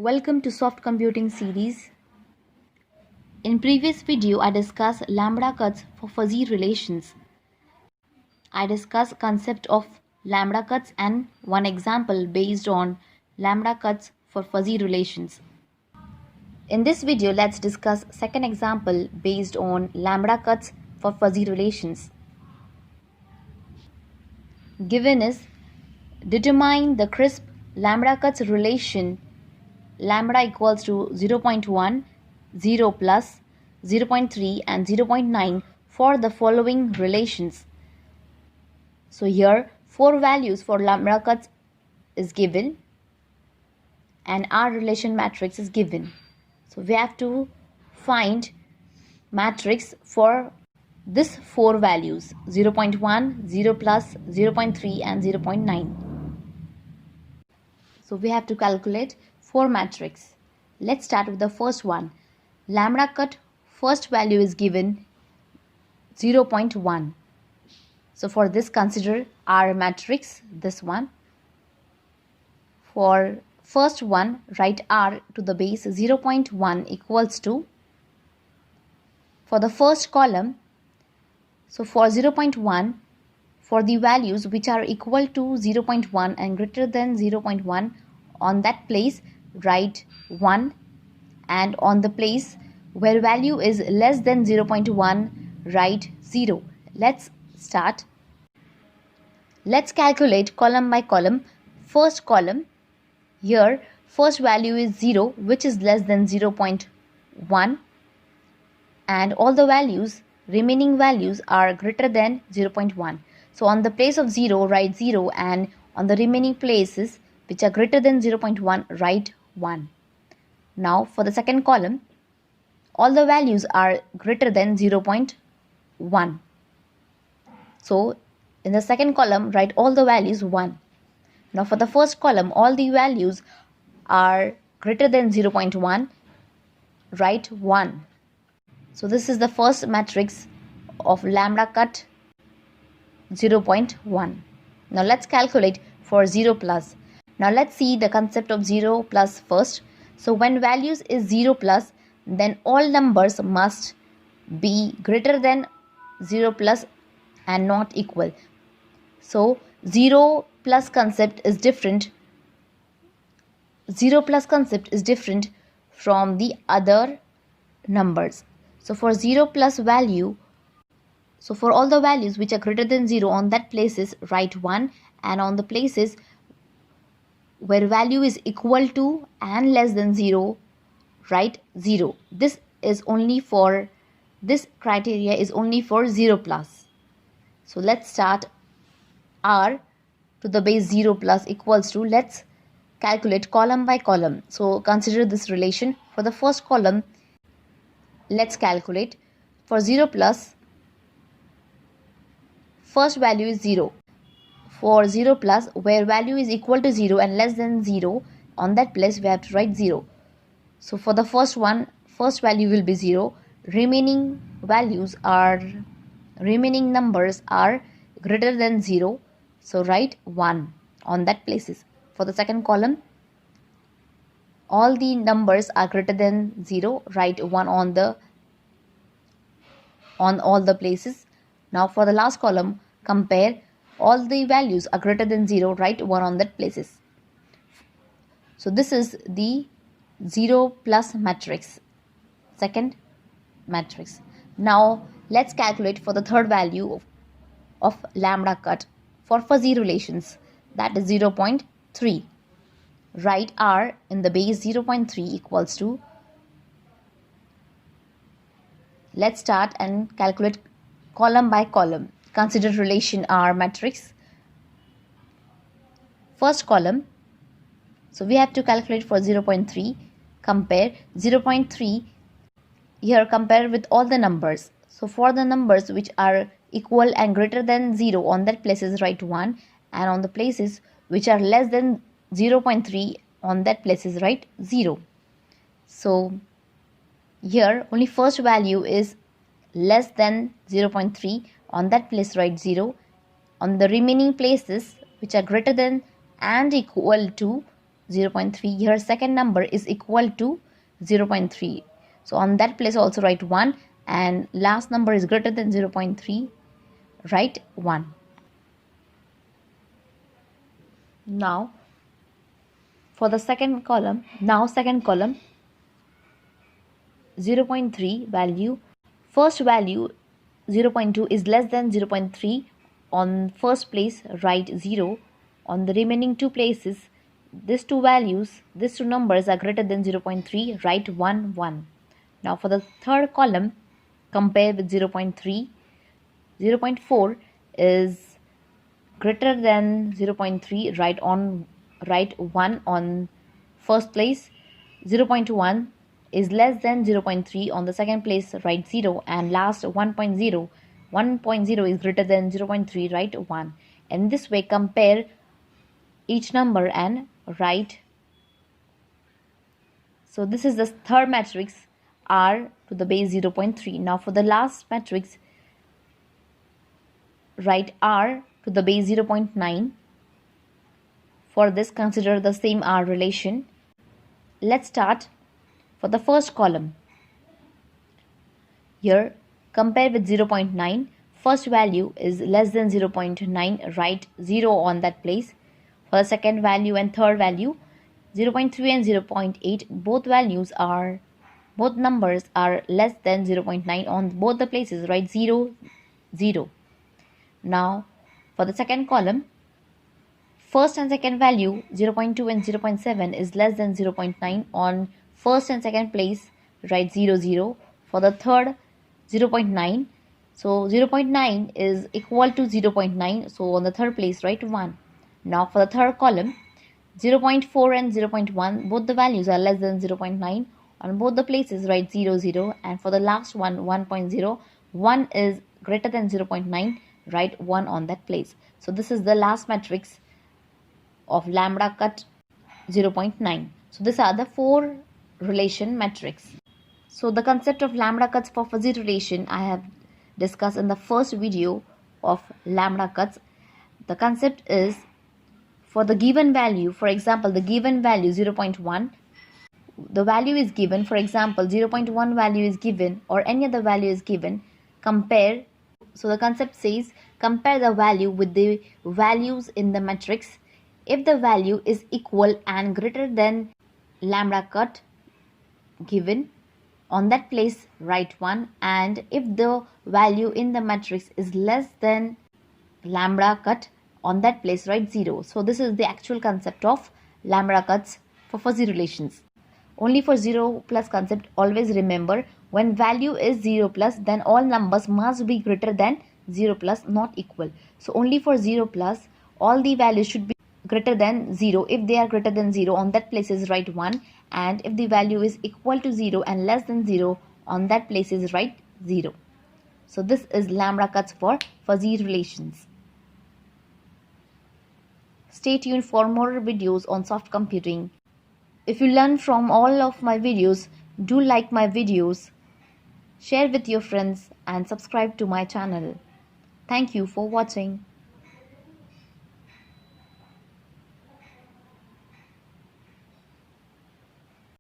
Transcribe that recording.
Welcome to Soft Computing series. In previous video, I discussed lambda cuts for fuzzy relations. I discussed concept of lambda cuts and one example based on lambda cuts for fuzzy relations. In this video, let's discuss second example based on lambda cuts for fuzzy relations. Given is determine the crisp lambda cuts relation lambda equals to 0.1, 0 plus, 0.3 and 0.9 for the following relations. So here 4 values for lambda cuts is given and our relation matrix is given. So we have to find matrix for this 4 values 0.1, 0 plus, 0.3 and 0.9. So we have to calculate 4 matrix. Let's start with the first one. Lambda cut first value is given 0.1. So for this consider our matrix, this one. For first one, write R to the base 0.1 equals to, for the first column, so for 0.1, for the values which are equal to 0.1 and greater than 0.1, on that place write 1, and on the place where value is less than 0.1 write 0. Let's start. Let's calculate column by column. First column, here first value is 0 which is less than 0.1 and all the values, remaining values are greater than 0.1. So on the place of 0 write 0 and on the remaining places which are greater than 0.1 write 1. Now for the second column, all the values are greater than 0.1. So in the second column write all the values 1. Now for the first column, all the values are greater than 0.1 write 1. So this is the first matrix of lambda cut 0.1. Now let's calculate for 0 plus. Now let's see the concept of 0 plus first. So when values is 0 plus, then all numbers must be greater than 0 plus and not equal. So 0 plus concept is different. 0 plus concept is different from the other numbers. So for 0 plus value, so for all the values which are greater than 0 on that places write 1 and on the places where value is equal to and less than 0 write 0. This is only for, this criteria is only for 0 plus. So let's start. R to the base 0 plus equals to, let's calculate column by column. So consider this relation. For the first column, let's calculate. For 0 plus, first value is 0. For 0 plus, where value is equal to 0 and less than 0, on that place we have to write 0. So for the first one, first value will be 0. Remaining numbers are greater than 0. So write 1 on that places. For the second column, all the numbers are greater than 0. Write 1 on all the places. Now for the last column, compare. All the values are greater than 0. Write 1 on that places. So this is the 0 plus matrix, second matrix. Now let's calculate for the third value of lambda cut for fuzzy relations, that is 0.3. Write R in the base 0.3 equals to, let's start and calculate column by column. Consider relation R matrix. First column, so we have to calculate for 0.3. Compare 0.3, here compare with all the numbers. So for the numbers which are equal and greater than 0 on that places write 1 and on the places which are less than 0.3 on that places write 0. So here only first value is less than 0.3, on that place write 0. On the remaining places which are greater than and equal to 0.3. Here second number is equal to 0.3. So on that place also write 1, and last number is greater than 0.3, write 1. Now for the second column, 0.3 value, first value 0.2 is less than 0.3. On first place write 0. On the remaining two places, these two numbers are greater than 0.3, write 1 1. Now for the third column, compare with 0.3. 0.4 is greater than 0.3, write 1 on first place. 0.1 is less than 0.3. On the second place write 0, and last 1.0 is greater than 0.3, write 1. In this way compare each number and write. So this is the third matrix, r to the base 0.3. Now for the last matrix, write r to the base 0.9. For this, consider the same r relation. Let's start for the first column. Here compare with 0.9. First value is less than 0.9, write 0 on that place. For the second value and third value, 0.3 and 0.8, both numbers are less than 0.9. On both the places write 0 0. Now for the second column, first and second value 0.2 and 0.7 is less than 0.9. On first and second place write 0 0. For the third, 0.9. So 0.9 is equal to 0.9. So on the third place write 1. Now for the third column, 0.4 and 0.1, both the values are less than 0.9. On both the places write 0 0. And for the last one, 1.0, 1 is greater than 0.9, write 1 on that place. So this is the last matrix of lambda cut 0.9. So these are the 4 relation matrix. So the concept of lambda cuts for fuzzy relation I have discussed in the first video of lambda cuts. The concept is, for the given value, for example the given value 0.1, the value is given, for example 0.1 value is given or any other value is given, compare. So the concept says compare the value with the values in the matrix. If the value is equal and greater than lambda cut given, on that place write 1, and if the value in the matrix is less than lambda cut, on that place write 0. So this is the actual concept of lambda cuts for fuzzy relations. Only for 0 plus concept, always remember, when value is 0 plus, then all numbers must be greater than 0 plus, not equal. So only for 0 plus, all the values should be greater than 0. If they are greater than 0, on that places write 1, and if the value is equal to 0 and less than 0, on that places write 0. So this is lambda cuts for fuzzy relations. Stay tuned for more videos on soft computing. If you learn from all of my videos, do like my videos, share with your friends and subscribe to my channel. Thank you for watching.